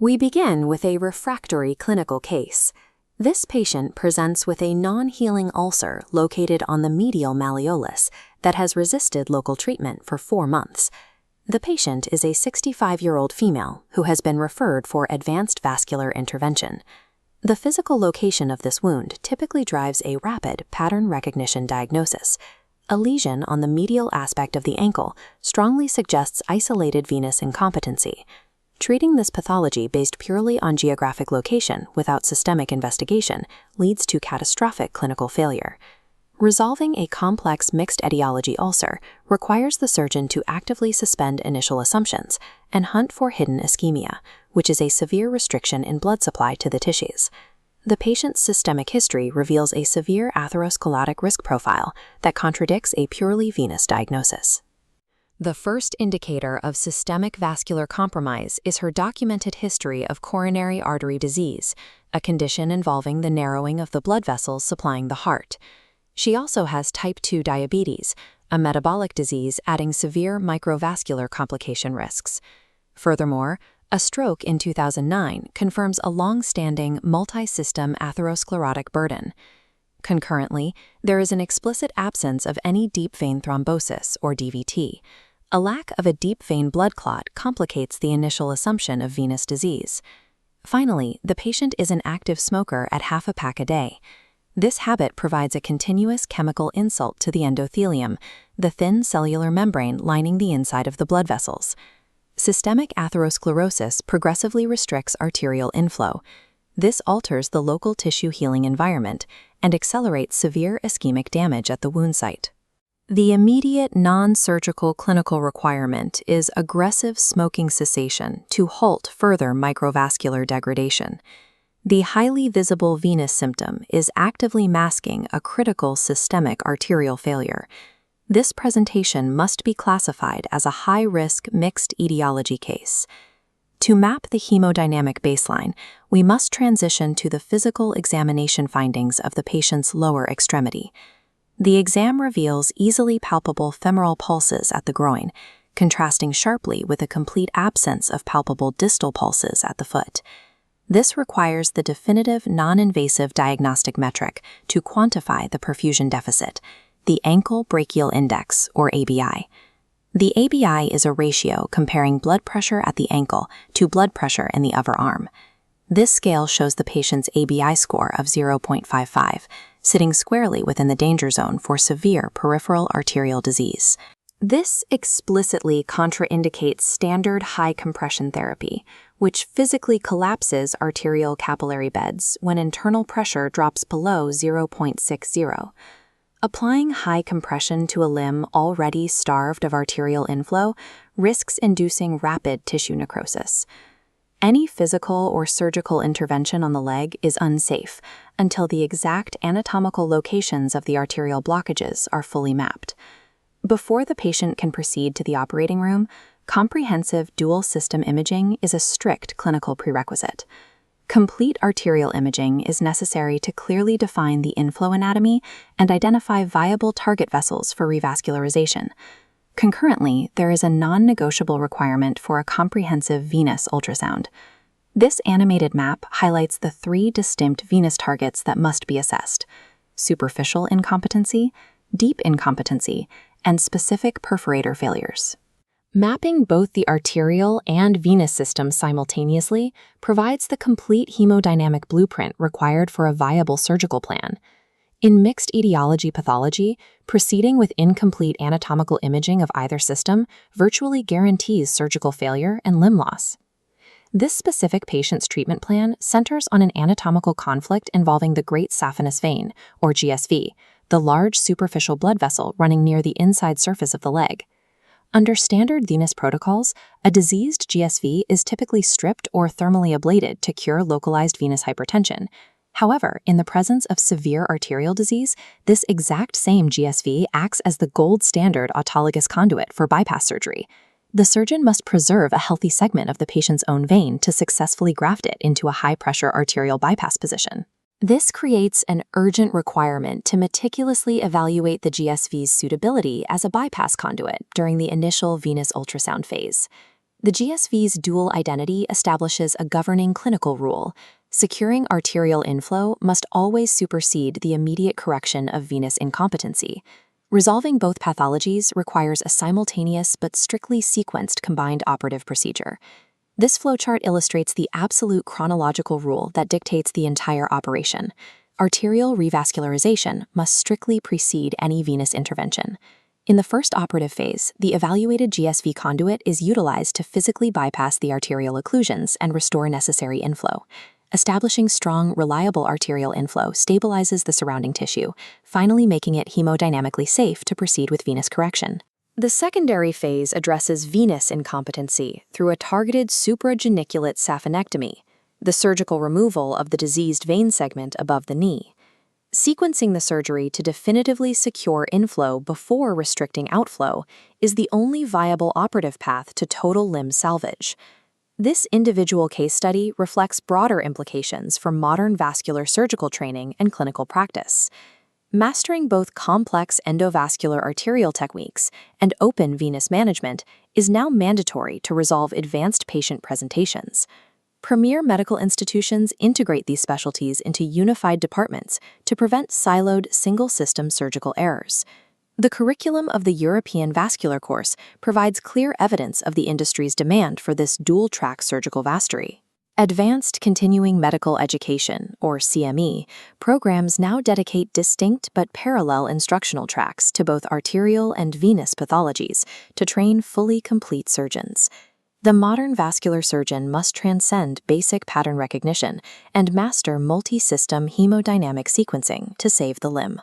We begin with a refractory clinical case. This patient presents with a non-healing ulcer located on the medial malleolus that has resisted local treatment for 4 months. The patient is a 65-year-old female who has been referred for advanced vascular intervention. The physical location of this wound typically drives a rapid pattern recognition diagnosis. A lesion on the medial aspect of the ankle strongly suggests isolated venous incompetency. Treating this pathology based purely on geographic location without systemic investigation leads to catastrophic clinical failure. Resolving a complex mixed etiology ulcer requires the surgeon to actively suspend initial assumptions and hunt for hidden ischemia, which is a severe restriction in blood supply to the tissues. The patient's systemic history reveals a severe atherosclerotic risk profile that contradicts a purely venous diagnosis. The first indicator of systemic vascular compromise is her documented history of coronary artery disease, a condition involving the narrowing of the blood vessels supplying the heart. She also has type 2 diabetes, a metabolic disease adding severe microvascular complication risks. Furthermore, a stroke in 2009 confirms a long-standing multi-system atherosclerotic burden. Concurrently, there is an explicit absence of any deep vein thrombosis, or DVT. A lack of a deep vein blood clot complicates the initial assumption of venous disease. Finally, the patient is an active smoker at half a pack a day. This habit provides a continuous chemical insult to the endothelium, the thin cellular membrane lining the inside of the blood vessels. Systemic atherosclerosis progressively restricts arterial inflow. This alters the local tissue healing environment and accelerates severe ischemic damage at the wound site. The immediate non-surgical clinical requirement is aggressive smoking cessation to halt further microvascular degradation. The highly visible venous symptom is actively masking a critical systemic arterial failure. This presentation must be classified as a high-risk mixed etiology case. To map the hemodynamic baseline, we must transition to the physical examination findings of the patient's lower extremity. The exam reveals easily palpable femoral pulses at the groin, contrasting sharply with a complete absence of palpable distal pulses at the foot. This requires the definitive non-invasive diagnostic metric to quantify the perfusion deficit, the ankle brachial index, or ABI. The ABI is a ratio comparing blood pressure at the ankle to blood pressure in the other arm. This scale shows the patient's ABI score of 0.55, sitting squarely within the danger zone for severe peripheral arterial disease. This explicitly contraindicates standard high compression therapy, which physically collapses arterial capillary beds when internal pressure drops below 0.60. Applying high compression to a limb already starved of arterial inflow risks inducing rapid tissue necrosis. Any physical or surgical intervention on the leg is unsafe until the exact anatomical locations of the arterial blockages are fully mapped. Before the patient can proceed to the operating room, comprehensive dual system imaging is a strict clinical prerequisite. Complete arterial imaging is necessary to clearly define the inflow anatomy and identify viable target vessels for revascularization. Concurrently, there is a non-negotiable requirement for a comprehensive venous ultrasound. This animated map highlights the 3 distinct venous targets that must be assessed: superficial incompetency, deep incompetency, and specific perforator failures. Mapping both the arterial and venous systems simultaneously provides the complete hemodynamic blueprint required for a viable surgical plan. In mixed etiology pathology, proceeding with incomplete anatomical imaging of either system virtually guarantees surgical failure and limb loss. This specific patient's treatment plan centers on an anatomical conflict involving the great saphenous vein, or GSV, the large superficial blood vessel running near the inside surface of the leg. Under standard venous protocols, a diseased GSV is typically stripped or thermally ablated to cure localized venous hypertension. However, in the presence of severe arterial disease, this exact same GSV acts as the gold standard autologous conduit for bypass surgery. The surgeon must preserve a healthy segment of the patient's own vein to successfully graft it into a high-pressure arterial bypass position. This creates an urgent requirement to meticulously evaluate the GSV's suitability as a bypass conduit during the initial venous ultrasound phase. The GSV's dual identity establishes a governing clinical rule. Securing arterial inflow must always supersede the immediate correction of venous incompetency. Resolving both pathologies requires a simultaneous but strictly sequenced combined operative procedure. This flowchart illustrates the absolute chronological rule that dictates the entire operation. Arterial revascularization must strictly precede any venous intervention. In the first operative phase, the evaluated GSV conduit is utilized to physically bypass the arterial occlusions and restore necessary inflow. Establishing strong, reliable arterial inflow stabilizes the surrounding tissue, finally making it hemodynamically safe to proceed with venous correction. The secondary phase addresses venous incompetency through a targeted suprageniculate saphenectomy, the surgical removal of the diseased vein segment above the knee. Sequencing the surgery to definitively secure inflow before restricting outflow is the only viable operative path to total limb salvage. This individual case study reflects broader implications for modern vascular surgical training and clinical practice. Mastering both complex endovascular arterial techniques and open venous management is now mandatory to resolve advanced patient presentations. Premier medical institutions integrate these specialties into unified departments to prevent siloed single-system surgical errors. The curriculum of the European Vascular course provides clear evidence of the industry's demand for this dual-track surgical mastery. Advanced Continuing Medical Education, or CME, programs now dedicate distinct but parallel instructional tracks to both arterial and venous pathologies to train fully complete surgeons. The modern vascular surgeon must transcend basic pattern recognition and master multi-system hemodynamic sequencing to save the limb.